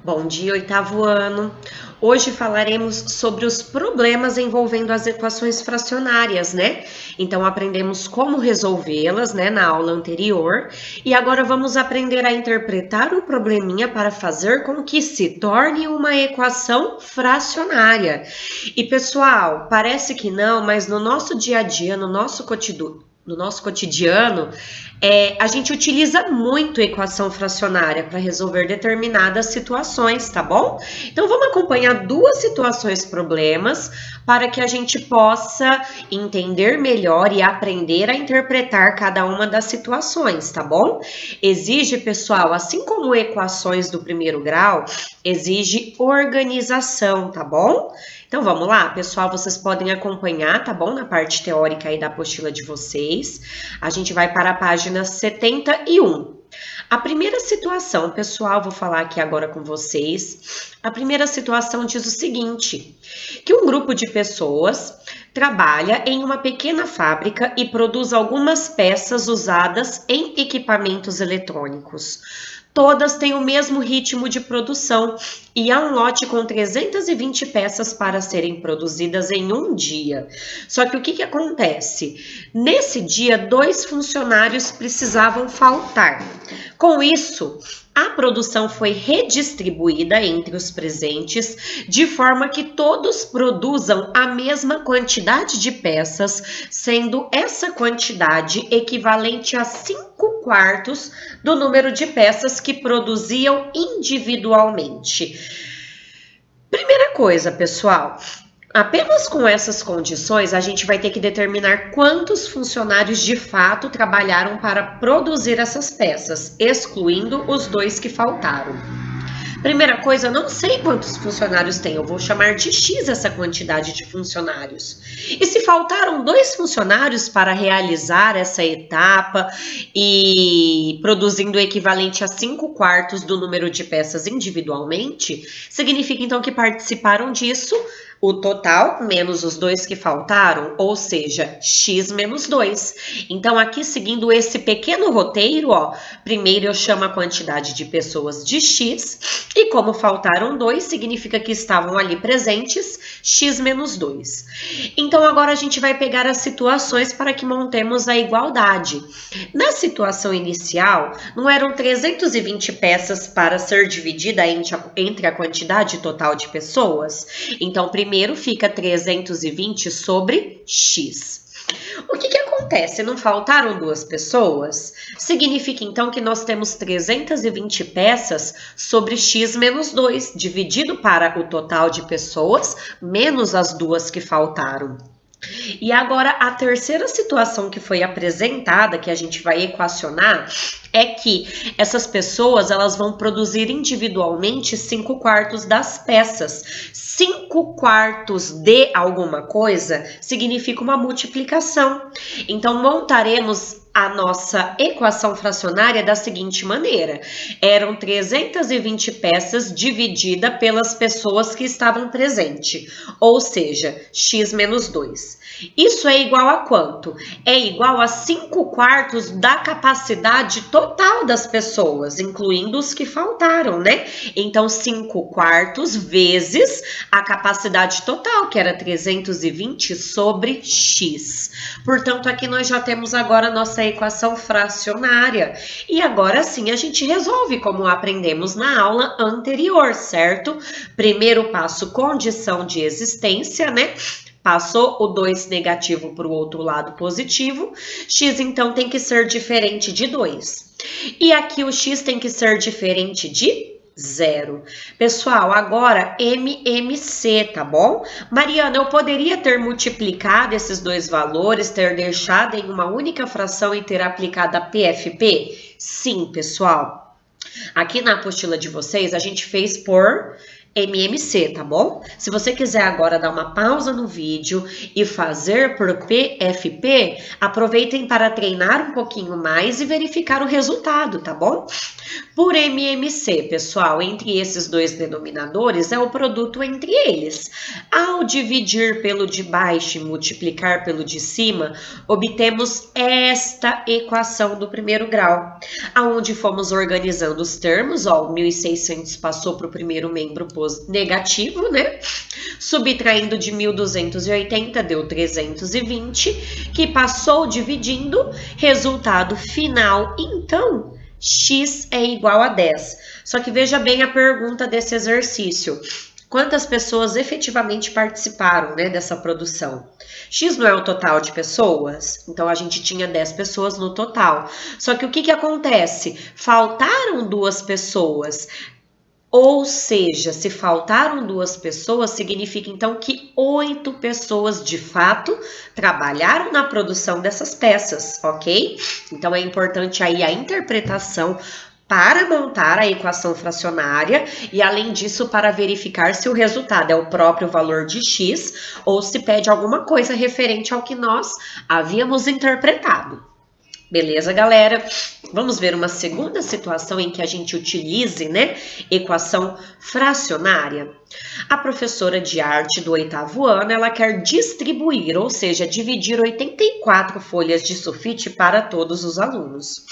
Bom dia, oitavo ano. Hoje falaremos sobre os problemas envolvendo as equações fracionárias, né? Então aprendemos como resolvê-las, né, na aula anterior, e agora vamos aprender a interpretar o probleminha para fazer com que se torne uma equação fracionária. E pessoal, parece que não, mas no nosso dia a dia, no nosso cotidiano, a gente utiliza muito equação fracionária para resolver determinadas situações, tá bom? Então vamos acompanhar duas situações problemas para que a gente possa entender melhor e aprender a interpretar cada uma das situações, tá bom? Exige, pessoal, assim como equações do primeiro grau, exige organização, tá bom? Então vamos lá, pessoal, vocês podem acompanhar, tá bom? Na parte teórica aí da apostila de vocês. A gente vai para a página 71. A primeira situação, pessoal, vou falar aqui agora com vocês. A primeira situação diz o seguinte, que um grupo de pessoas trabalha em uma pequena fábrica e produz algumas peças usadas em equipamentos eletrônicos. Todas têm o mesmo ritmo de produção e há um lote com 320 peças para serem produzidas em um dia. Só que o que acontece? Nesse dia, 2 funcionários precisavam faltar. Com isso, a produção foi redistribuída entre os presentes de forma que todos produzam a mesma quantidade de peças, sendo essa quantidade equivalente a 5/4 do número de peças que produziam individualmente. Primeira coisa, pessoal, apenas com essas condições a gente vai ter que determinar quantos funcionários de fato trabalharam para produzir essas peças, excluindo os 2 que faltaram. Primeira coisa, eu não sei quantos funcionários tem, eu vou chamar de X essa quantidade de funcionários. E se faltaram 2 funcionários para realizar essa etapa e produzindo o equivalente a 5/4 do número de peças individualmente, significa então que participaram disso o total menos os 2 que faltaram, ou seja, x menos 2. Então, aqui seguindo esse pequeno roteiro, ó, primeiro eu chamo a quantidade de pessoas de x, e como faltaram 2, significa que estavam ali presentes, x menos 2. Então, agora a gente vai pegar as situações para que montemos a igualdade. Na situação inicial, não eram 320 peças para ser dividida entre a quantidade total de pessoas? Então, primeiro fica 320 sobre x. O que acontece? Não faltaram 2 pessoas? Significa então que nós temos 320 peças sobre x menos 2, dividido para o total de pessoas, menos as 2 que faltaram. E agora a terceira situação que foi apresentada, que a gente vai equacionar, é que essas pessoas elas vão produzir individualmente 5/4 das peças. 5/4 de alguma coisa significa uma multiplicação. Então montaremos a nossa equação fracionária da seguinte maneira: eram 320 peças dividida pelas pessoas que estavam presentes, ou seja, x menos 2. Isso é igual a quanto? É igual a 5/4 da capacidade total das pessoas, incluindo os que faltaram, né? Então, 5/4 vezes a capacidade total, que era 320 sobre x. Portanto, aqui nós já temos agora a nossa equação fracionária. E agora sim a gente resolve como aprendemos na aula anterior, certo? Primeiro passo, condição de existência, né? Passou o 2 negativo para o outro lado positivo, x então tem que ser diferente de 2. E aqui o x tem que ser diferente de 0. Pessoal, agora MMC, tá bom? Mariana, eu poderia ter multiplicado esses 2 valores, ter deixado em uma única fração e ter aplicado a PFP? Sim, pessoal. Aqui na apostila de vocês, a gente fez por MMC, tá bom? Se você quiser agora dar uma pausa no vídeo e fazer por PFP, aproveitem para treinar um pouquinho mais e verificar o resultado, tá bom? Por MMC, pessoal, entre esses dois denominadores é o produto entre eles. Ao dividir pelo de baixo e multiplicar pelo de cima, obtemos esta equação do primeiro grau, aonde fomos organizando os termos, ó, o 1.600 passou para o primeiro membro negativo, né? Subtraindo de 1.280 deu 320, que passou dividindo, resultado final, então, x é igual a 10. Só que veja bem a pergunta desse exercício. Quantas pessoas efetivamente participaram, né, dessa produção? X não é o total de pessoas? Então, a gente tinha 10 pessoas no total. Só que o que acontece? Faltaram 2 pessoas. Ou seja, se faltaram 2 pessoas, significa então que 8 pessoas de fato trabalharam na produção dessas peças, ok? Então é importante aí a interpretação para montar a equação fracionária e, além disso, para verificar se o resultado é o próprio valor de x ou se pede alguma coisa referente ao que nós havíamos interpretado. Beleza, galera? Vamos ver uma segunda situação em que a gente utilize, né, equação fracionária. A professora de arte do 8º ano, ela quer distribuir, ou seja, dividir 84 folhas de sulfite para todos os alunos.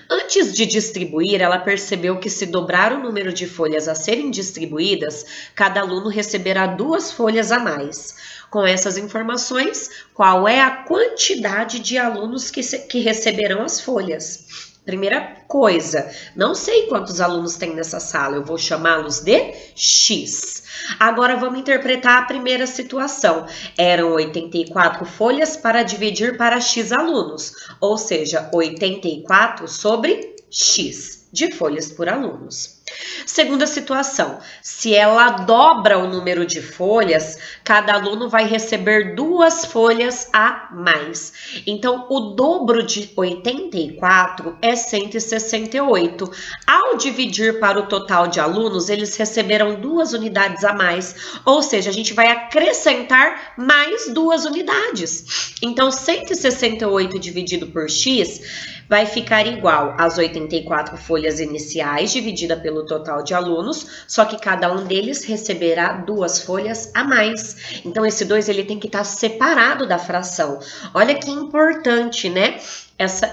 Antes de distribuir, ela percebeu que se dobrar o número de folhas a serem distribuídas, cada aluno receberá 2 folhas a mais. Com essas informações, qual é a quantidade de alunos que receberão as folhas? Primeira coisa, não sei quantos alunos tem nessa sala, eu vou chamá-los de X. Agora vamos interpretar a primeira situação. Eram 84 folhas para dividir para X alunos, ou seja, 84 sobre X de folhas por alunos. Segunda situação, se ela dobra o número de folhas, cada aluno vai receber 2 folhas a mais. Então, o dobro de 84 é 168. Ao dividir para o total de alunos, eles receberão 2 unidades a mais, ou seja, a gente vai acrescentar mais 2 unidades. Então, 168 dividido por x vai ficar igual às 84 folhas iniciais, dividida pelo total de alunos, só que cada um deles receberá 2 folhas a mais. Então, esse 2 ele tem que estar separado da fração. Olha que importante, né?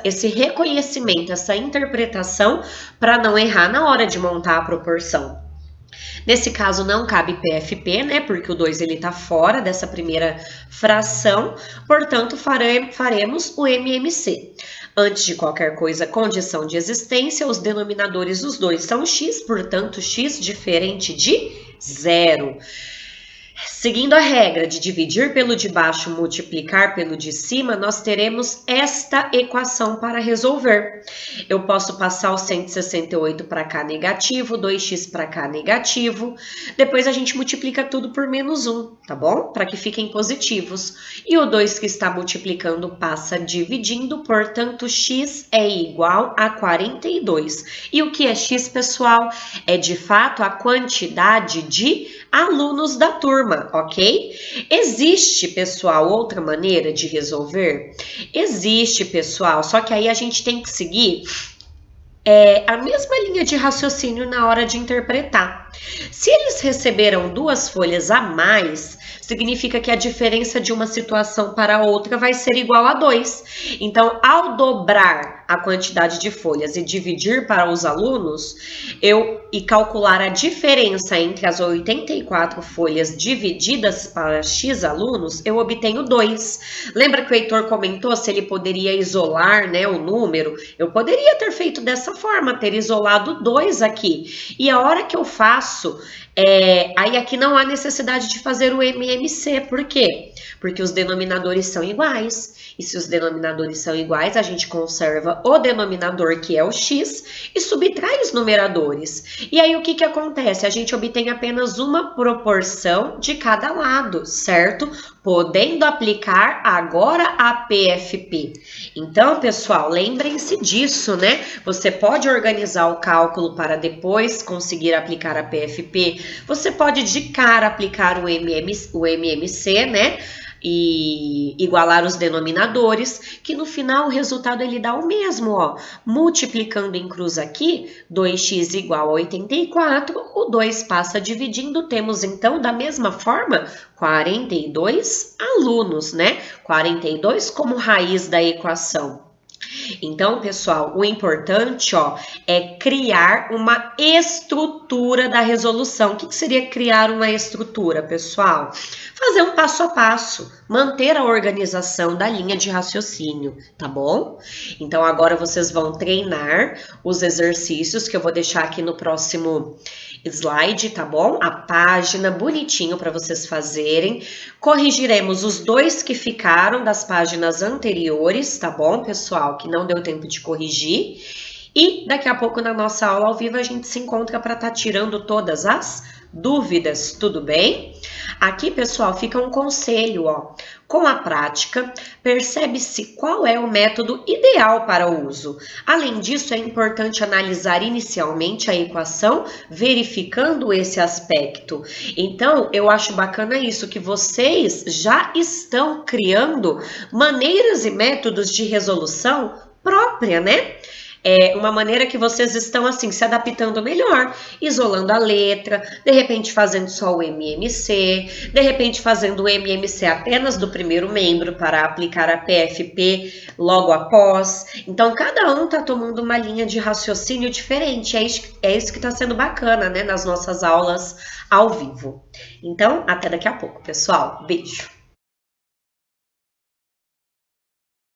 Esse reconhecimento, essa interpretação, para não errar na hora de montar a proporção. Nesse caso, não cabe PFP, né? Porque o 2 ele tá fora dessa primeira fração, portanto, faremos o MMC. Antes de qualquer coisa, condição de existência, os denominadores dos dois são x, portanto, x diferente de 0. Seguindo a regra de dividir pelo de baixo, multiplicar pelo de cima, nós teremos esta equação para resolver. Eu posso passar o 168 para cá negativo, 2x para cá negativo. Depois a gente multiplica tudo por menos 1, tá bom? Para que fiquem positivos. E o 2 que está multiplicando passa dividindo, portanto, x é igual a 42. E o que é x, pessoal? É de fato a quantidade de alunos da turma. Ok? Existe, pessoal, outra maneira de resolver? Existe, pessoal, só que aí a gente tem que seguir a mesma linha de raciocínio na hora de interpretar. Se eles receberam 2 folhas a mais, significa que a diferença de uma situação para outra vai ser igual a 2. Então, ao dobrar a quantidade de folhas e dividir para os alunos, e calcular a diferença entre as 84 folhas divididas para X alunos, eu obtenho 2. Lembra que o Heitor comentou se ele poderia isolar, né, o número? Eu poderia ter feito dessa forma, ter isolado 2 aqui. E a hora que eu faço, aí aqui não há necessidade de fazer o MMC. Por quê? Porque os denominadores são iguais. E se os denominadores são iguais, a gente conserva o denominador, que é o x, e subtrai os numeradores. E aí, o que acontece? A gente obtém apenas uma proporção de cada lado, certo? Podendo aplicar agora a PFP. Então, pessoal, lembrem-se disso, né? Você pode organizar o cálculo para depois conseguir aplicar a PFP. Você pode de cara aplicar o MMC, né? e igualar os denominadores, que no final o resultado ele dá o mesmo, ó. Multiplicando em cruz aqui, 2x igual a 84, o 2 passa dividindo, temos então da mesma forma 42 alunos, né? 42 como raiz da equação. Então, pessoal, o importante, ó, é criar uma estrutura da resolução. O que seria criar uma estrutura, pessoal? Fazer um passo a passo, manter a organização da linha de raciocínio, tá bom? Então, agora vocês vão treinar os exercícios que eu vou deixar aqui no próximo slide, tá bom? A página bonitinho para vocês fazerem. Corrigiremos os 2 que ficaram das páginas anteriores, tá bom, pessoal? Que não deu tempo de corrigir. E daqui a pouco na nossa aula ao vivo a gente se encontra para estar tirando todas as dúvidas, tudo bem? Aqui, pessoal, fica um conselho, ó. Com a prática, percebe-se qual é o método ideal para o uso. Além disso, é importante analisar inicialmente a equação, verificando esse aspecto. Então, eu acho bacana isso, que vocês já estão criando maneiras e métodos de resolução própria, né? É uma maneira que vocês estão, assim, se adaptando melhor, isolando a letra, de repente fazendo só o MMC, de repente fazendo o MMC apenas do primeiro membro para aplicar a PFP logo após. Então, cada um tá tomando uma linha de raciocínio diferente, é isso que tá sendo bacana, né, nas nossas aulas ao vivo. Então, até daqui a pouco, pessoal. Beijo!